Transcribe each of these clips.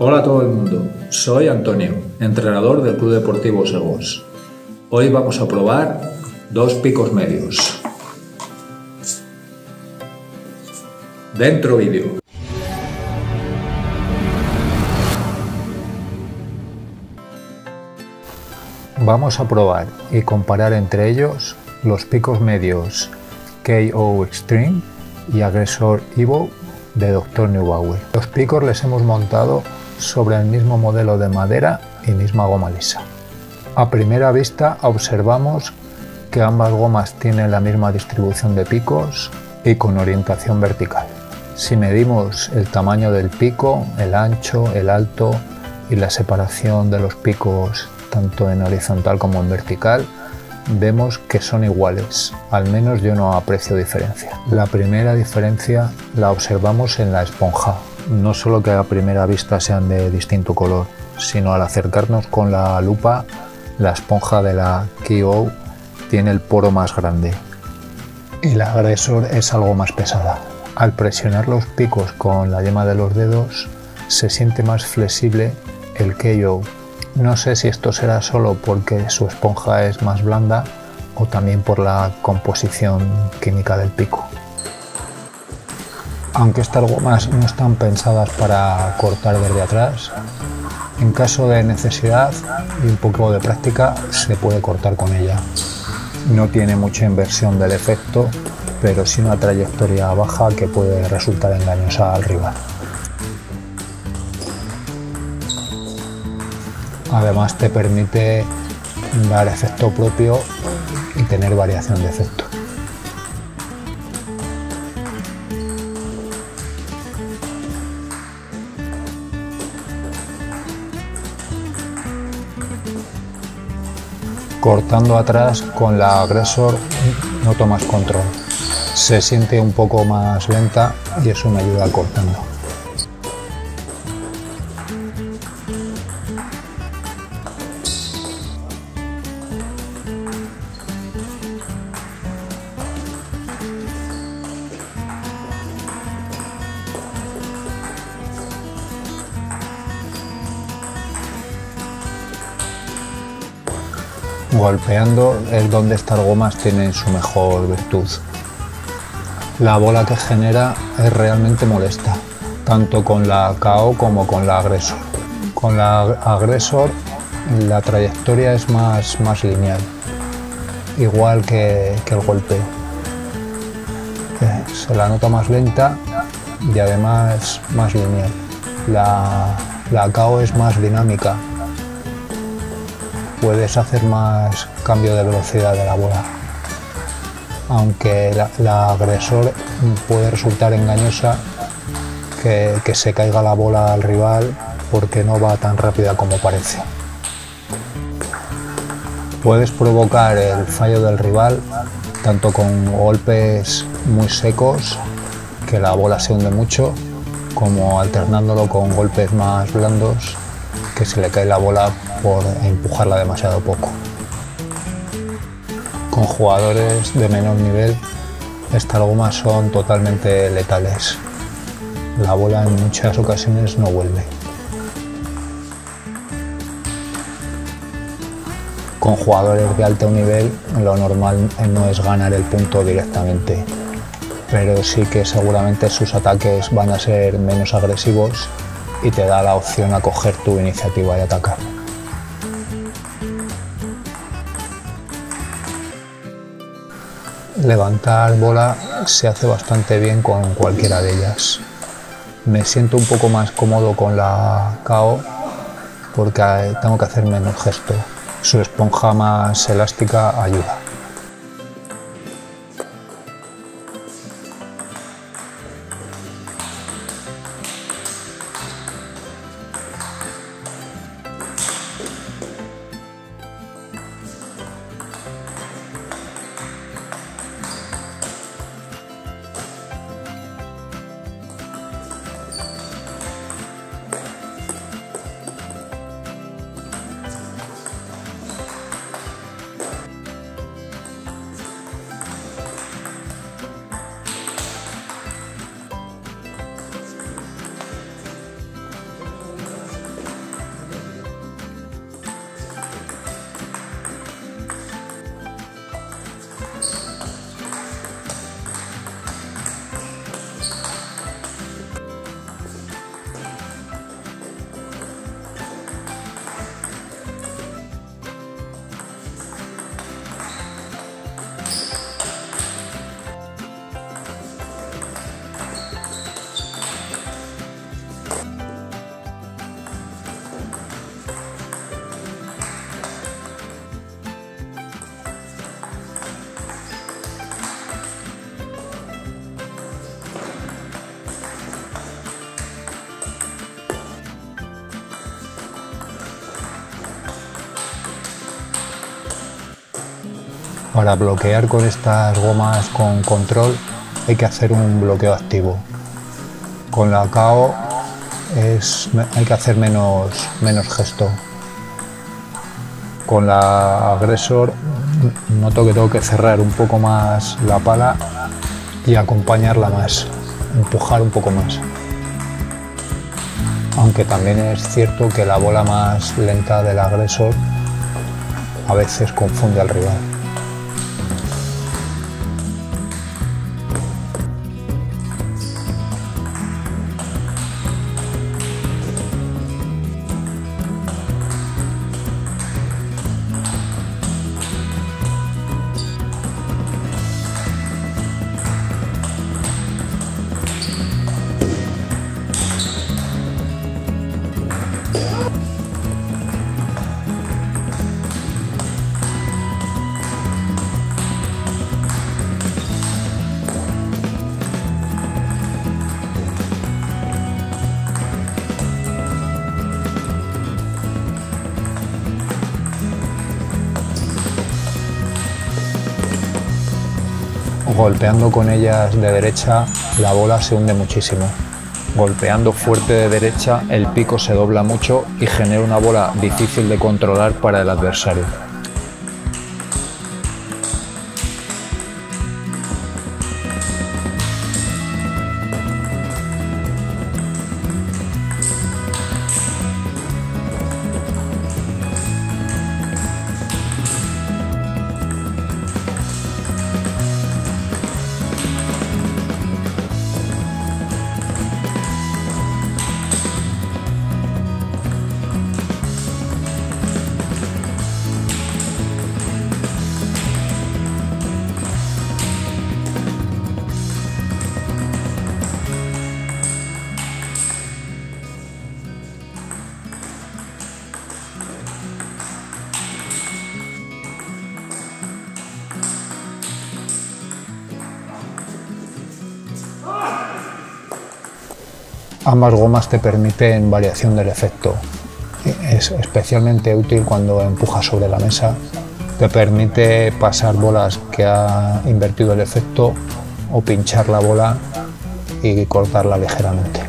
Hola a todo el mundo, soy Antonio, entrenador del Club Deportivo Segós. Hoy vamos a probar dos picos medios. Dentro vídeo. Vamos a probar y comparar entre ellos los picos medios KO Extreme y Aggressor Evo de Dr. Neubauer. Los picos les hemos montado sobre el mismo modelo de madera y misma goma lisa. A primera vista observamos que ambas gomas tienen la misma distribución de picos y con orientación vertical. Si medimos el tamaño del pico, el ancho, el alto y la separación de los picos tanto en horizontal como en vertical, vemos que son iguales, al menos yo no aprecio diferencia. La primera diferencia la observamos en la esponja, no solo que a primera vista sean de distinto color, sino al acercarnos con la lupa, la esponja de la KO tiene el poro más grande y la Aggressor es algo más pesada. Al presionar los picos con la yema de los dedos se siente más flexible el KO. No sé si esto será solo porque su esponja es más blanda o también por la composición química del pico. Aunque estas gomas no están pensadas para cortar desde atrás, en caso de necesidad y un poco de práctica se puede cortar con ella. No tiene mucha inversión del efecto, pero sí una trayectoria baja que puede resultar engañosa al rival. Además te permite dar efecto propio y tener variación de efecto. Cortando atrás con la Aggressor no tomas control. Se siente un poco más lenta y eso me ayuda cortando. Golpeando es donde estas gomas tienen su mejor virtud. La bola que genera es realmente molesta, tanto con la KO como con la Aggressor. Con la Aggressor la trayectoria es más lineal, igual que el golpeo. Se la nota más lenta y además más lineal. La KO es más dinámica. Puedes hacer más cambio de velocidad de la bola, aunque la Aggressor puede resultar engañosa que se caiga la bola al rival porque no va tan rápida como parece. Puedes provocar el fallo del rival tanto con golpes muy secos, que la bola se hunde mucho, como alternándolo con golpes más blandos, que se le cae la bola por empujarla demasiado poco. Con jugadores de menor nivel, estas gomas son totalmente letales. La bola en muchas ocasiones no vuelve. Con jugadores de alto nivel, lo normal no es ganar el punto directamente, pero sí que seguramente sus ataques van a ser menos agresivos y te da la opción a coger tu iniciativa y atacar. Levantar bola se hace bastante bien con cualquiera de ellas. Me siento un poco más cómodo con la KO porque tengo que hacer menos gesto. Su esponja más elástica ayuda. Para bloquear con estas gomas con control hay que hacer un bloqueo activo. Con la KO hay que hacer menos gesto. Con la Aggressor noto que tengo que cerrar un poco más la pala y acompañarla más, empujar un poco más. Aunque también es cierto que la bola más lenta del Aggressor a veces confunde al rival. Golpeando con ellas de derecha, la bola se hunde muchísimo. Golpeando fuerte de derecha, el pico se dobla mucho y genera una bola difícil de controlar para el adversario. Ambas gomas te permiten variación del efecto. Es especialmente útil cuando empujas sobre la mesa. Te permite pasar bolas que ha invertido el efecto o pinchar la bola y cortarla ligeramente.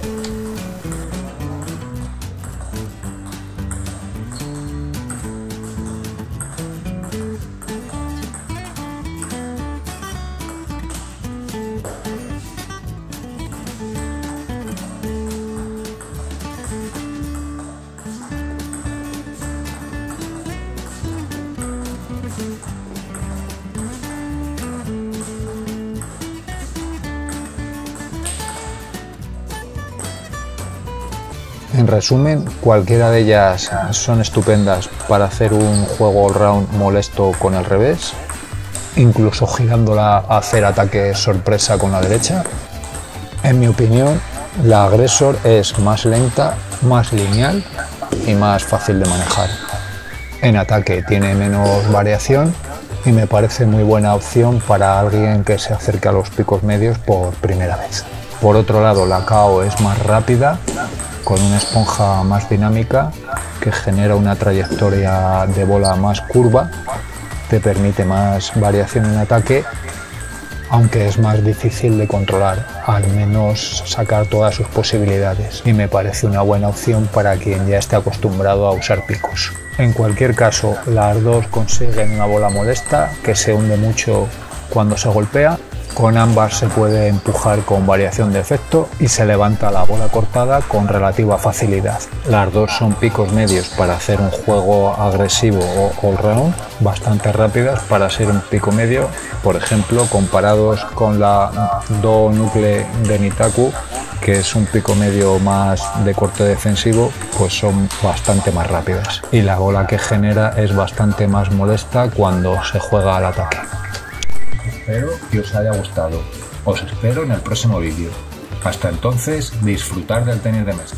En resumen, cualquiera de ellas son estupendas para hacer un juego all-round molesto con el revés, incluso girándola a hacer ataque sorpresa con la derecha. En mi opinión, la Aggressor es más lenta, más lineal y más fácil de manejar. En ataque tiene menos variación y me parece muy buena opción para alguien que se acerque a los picos medios por primera vez. Por otro lado, la KO es más rápida, con una esponja más dinámica que genera una trayectoria de bola más curva, te permite más variación en ataque, aunque es más difícil de controlar, al menos sacar todas sus posibilidades, y me parece una buena opción para quien ya esté acostumbrado a usar picos. En cualquier caso, las dos consiguen una bola molesta que se hunde mucho cuando se golpea. Con ambas se puede empujar con variación de efecto y se levanta la bola cortada con relativa facilidad. Las dos son picos medios para hacer un juego agresivo o all-round, bastante rápidas para ser un pico medio. Por ejemplo, comparados con la Do Nucle de Nitaku, que es un pico medio más de corte defensivo, pues son bastante más rápidas. Y la bola que genera es bastante más molesta cuando se juega al ataque. Espero que os haya gustado. Os espero en el próximo vídeo. Hasta entonces, disfrutar del tenis de mesa.